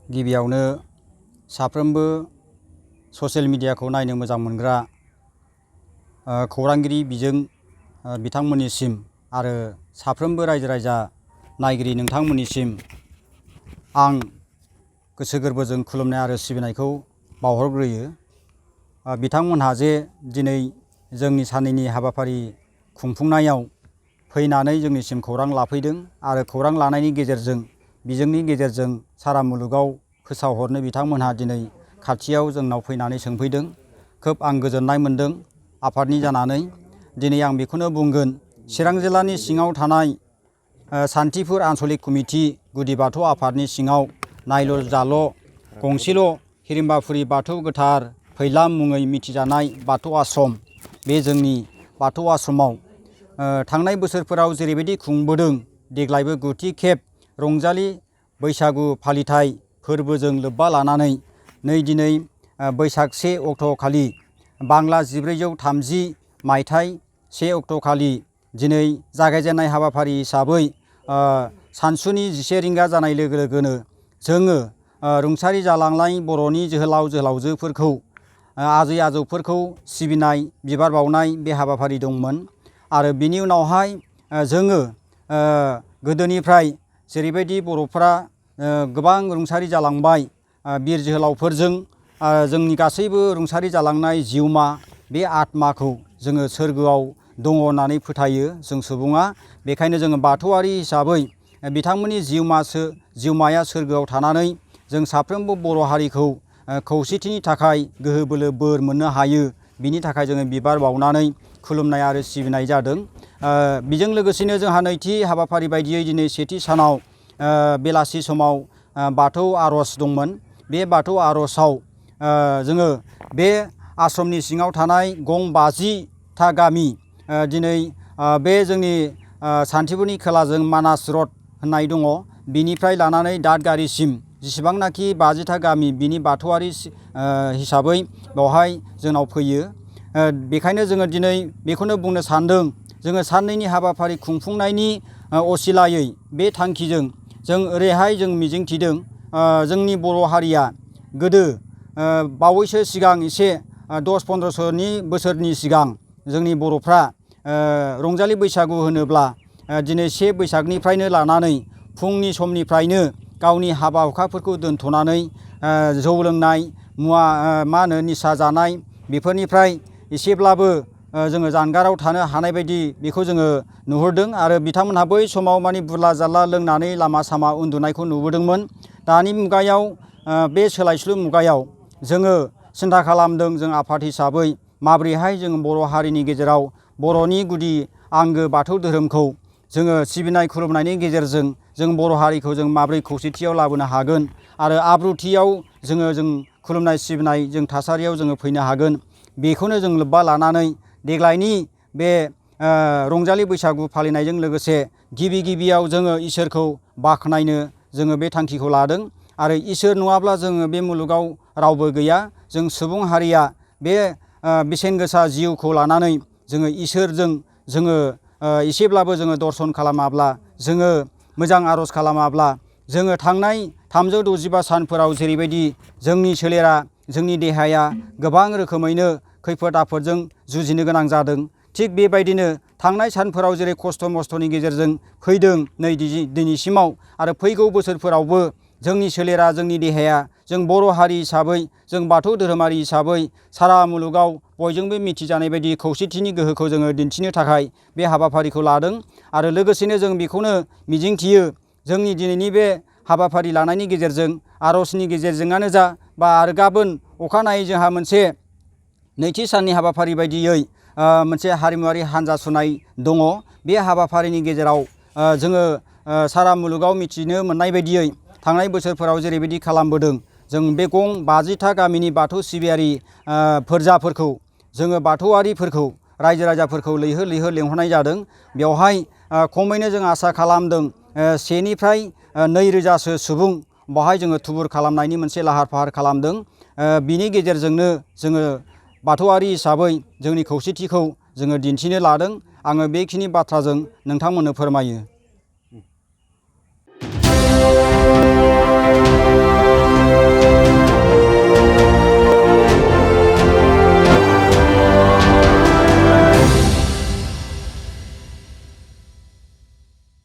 गिबियावनो साफ्रोमबो ससियेल मिडियाखौ नायनो मोजां मोनग्रा खौरांगिरि बिजों बिथांमोननिसिम आरो साफ्रोमबो रायजो राजा नायगिरि नोंथांमोननिसिम आं गोसो गोरबोजों खुलुमनाय आरो सिबिनायखौ बावहरग्रोयो। बिथांमोनहा जे दिनै जोंनि सानैनि हाबाफारि खुंफुंनायाव फैनानै जोंनिसिम खौरां लाफैदों आरो खौरां लानायनि गेजेरजों बिजोंनि गेजेरजों सारा मुलुगाव फोसावहरनो बिथांमोनहा दिनै खाथियाव जोंनाव फैनानै सोंफैदों। खोब आं गोजोननाय मोनदों आफादनि जानानै। दिनै आं बेखौनो बुंगोन, चिरां जिल्लानि सिङाव थानाय सान्थिफुर आन्चलिक कमिटि गुदि बाथौ आफादनि सिङाव नायल' जाल' गंसेल' हिरिम्बाफुरि बाथौ गोथार फैलाम मुङै मिथिजानाय बाथौ आश्रम, बे जोंनि बाथौ आश्रमाव थांनाय बोसोरफोराव जेरैबायदि खुंबोदों, देग्लायबो गुथि खेब रंजालि बैसागु फालिथाय फोरबोजों लोब्बा लानानै दिनै बैसाग 1 अक्ट'खालि बांला 1430 मायथाइ 1 अक्ट'खालि दिनै जागायजेननाय हाबाफारि हिसाबै सानसुनि 11 रिंगा जानाय लोगो लोगोनो जोङो रुंसारि जालांनाय बर'नि जोहोलाव जोहोलावजोफोरखौ आजै आजौफोरखौ सिबिनाय बिबार बावनाय बे हाबाफारि दंमोन। आरो बिनि उनावहाय जोङो गोदोनिफ्राय जेरैबायदि बर'फ्रा गोबां रुंसारि जालांबाय बिर जोहोलावफोरजों जोंनि गासैबो रुंसारि जालांनाय जिउमा बे आत्माखौ जोङो सोरगोआव दङ होननानै फोथायो जों सुबुङा। बेखायनो जोङो बाथौआरि हिसाबै बिथांमोननि जिउमाया सोरगोआव थानानै जों साफ्रोमबो बर' हारिखौ खौसेथिनि थाखाय गोहो बोलो बोर मोननो हायो, बिनि थाखाय जोङो बिबार बावनानै खुलुमनाय आरो सिबिनाय जादों। बेजों लोगोसेनो जोंहा नैथि हाबाफारि बायदियै दिनै सेथि सानाव बेलासि समाव बाथौ आर'ज दंमोन। बे बाथौ आर'जआव जोङो बे आश्रमनि सिङाव थानाय गं 50टा गामि, दिनै बे जोंनि सान्थिफुरनि खोलाजों मानास रड होननाय दङ, बिनिफ्राय लानानै दादगारिसिम जेसेबांनाखि 50टा गामि बिनि बाथौआरि हिसाबै बेवहाय जोंनाव फैयो। बेखायनो जोङो दिनै बेखौनो बुंनो सानदों, जोङो साननैनि हाबाफारि खुंफुंनायनि असिलायै बे थांखिजों जों ओरैहाय जों मिजिंथिदों, जोंनि बर' हारिया गोदो बावैसो सिगां एसे 10-15 बोसोरनि सिगां जोंनि बर'फ्रा रंजालि बैसागु होनोब्ला दिनै 1 बैसागनिफ्रायनो लानानै फुंनि समनिफ्रायनो गावनि हाबा हुखाफोरखौ दोनथ'नानै जौ लोंनाय, मुवा निसा जानाय बेफोरनिफ्राय एसेब्लाबो जोङो जानगाराव थानो हानाय बायदि बेखौ जोङो नुहुरदों। आरो बिथांमोनहा बै समाव माने बुरला जारला लोंनानै लामा सामा उन्दुनायखौ नुबोदोंमोन। दानि मुगायाव बे सोलायस्लु मुगायाव जोङो सिन्था खालामदों, जों आफाद हिसाबै माबोरैहाय जों बर' हारिनि गेजेराव बर'नि गुदि आंगो बाथौ धोरोमखौ जोङो सिबिनाय खुलुमनायनि गेजेरजों जों बर' हारिखौ जों माबोरै खौसेथियाव लाबोनो हागोन आरो आब्रुथियाव जों खुलुमनाय सिबिनाय जों थासारियाव जोङो फैनो हागोन, बेखौनो जों लोब्बा लानानै देग्लायनि बे रंजालि बैसागु फालिनायजों लोगोसे गिबियाव जोङो इसोरखौ बाख्नायनो जोङो बे थांखिखौ लादों। आरो इसोर नङाब्ला जोङो बे मुलुगाव रावबो गैया। जों सुबुं हारिया बे बेसेन गोसा जिउखौ लानानै जोङो इसोरजों जोङो एसेब्लाबो जोङो दर्शन खालामाब्ला, जोङो मोजां आर'ज खालामाब्ला, जोङो थांनाय 365 सानफोराव जेरैबायदि जोंनि सोलेरा जोंनि देहाया गोबां रोखोमैनो खैफोद आफोदजों जुजिनो गोनां जादों, थिग बेबायदिनो थांनाय सानफोराव जेरै खस्थ' मस्थ'नि गेजेरजों फैदों नै दिनैसिमाव आरो फैगौ बोसोरफोरावबो जोंनि सोलेरा जोंनि देहाया जों बर' हारि हिसाबै जों बाथौ धोरोमारि हिसाबै सारा मुलुगाव बयजोंबो मिथिजानाय बायदि खौसेथिनि गोहोखौ जोङो दिन्थिनो थाखाय बे हाबाफारिखौ लादों। आरो लोगोसेनो जों बेखौनो मिजिंथियो, जोंनि दिनैनि बे हाबाफारि लानायनि गेजेरजों आर'जनि गेजेरजोंआनो जा बा आरो गाबोन अखानायै जोंहा मोनसे नैथि साननि हाबाफारि बायदियै मोनसे हारिमुवारि हान्जा सुनाय दङ। बे हाबाफारिनि गेजेराव जोङो सारा मुलुगाव मिथिनो मोननाय बायदियै थांनाय बोसोरफोराव जेरैबायदि खालामबोदों, जों बे गं 50टा गामिनि बाथौ सिबियारि फोरजाफोरखौ जोङो बाथौआरिफोरखौ रायजो राजाफोरखौ लैहोर लेंहरनाय जादों। बेवहाय खमैनो जों आसा खालामदों 1 निफ्राय 2 रोजासो सुबुं बेवहाय जोङो थुबुर खालामनायनि मोनसे लाहार फाहार खालामदों। बिनि गेजेरजोंनो जोङो बाथौआरि हिसाबै जोंनि खौसेथिखौ जोङो दिन्थिनो लादों। आङो बेखिनि बाथ्राजों नोंथांमोननो फोरमायो।